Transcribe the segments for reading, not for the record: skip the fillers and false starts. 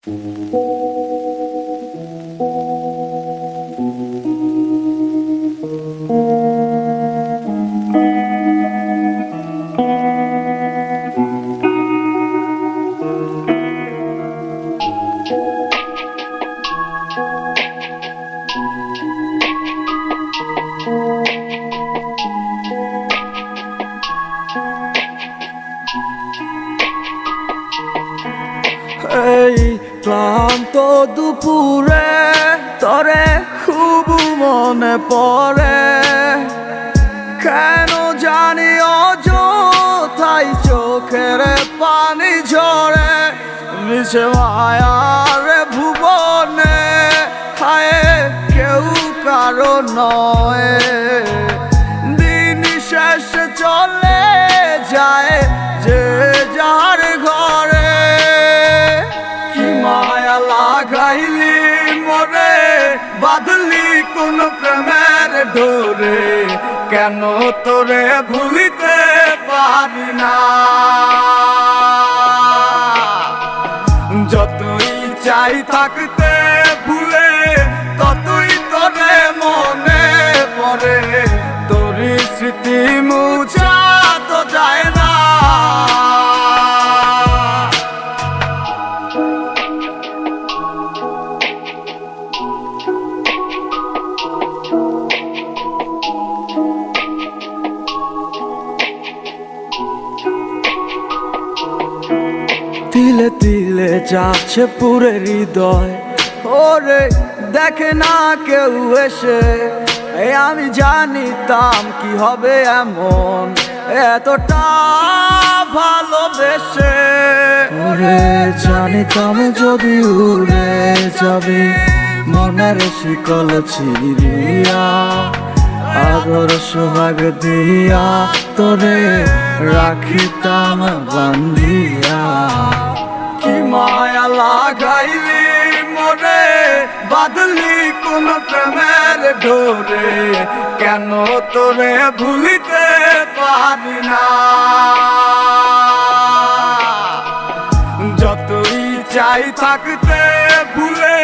এই ক্লান্ত দুপুরে তরে খুব মনে পড়ে, কেন জানি অযথাই চোখের পানি ঝরে। মিশে মায়ার ভুবনে হায় কেউ কারো নয়, দিন শেষে চলে যায় যে যার ঘরে। কি মায়া লাগাইলি মরে, বাঁধলি কোন প্রেমের ডোরে, কেন তোরে ভুলিতে পারি না। যতই চাই থাকতে ভুলে, ততই তোরে মনে পড়ে, তোরই স্মৃতি মুছা তো যায় না। তিলে তিলে যাচ্ছে পুরে হৃদয়, ওরে দেখে না কেউ এসে। আমি জানিতাম কি হবে এমন, এতটা ভালোবেসে। ওরে জানিতাম যদি উড়ে যাবি মনের শিকল ছিড়িয়া, আদর সোহাগ দিয়া তোরে রাখিতাম বান্ধিয়া। কি মায়া লাগাইলি মরে, বাঁধলি কোন প্রেমের ডোরে, কেন তোরে ভুলিতে পারি না। যতই চাই থাকতে ভুলে,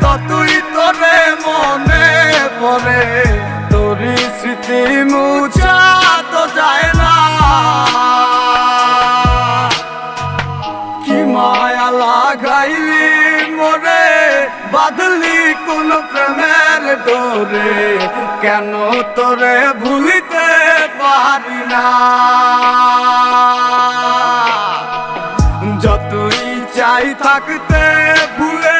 ততই তোরে মনে পড়ে, তোরই স্মৃতি মুছা তো যায় না। কি মায়া লাগাইলি মরে, বাঁধলি কোন প্রেমের ডোরে, কেন তোরে ভুলিতে পারি না। যতই চাই থাকতে ভুলে,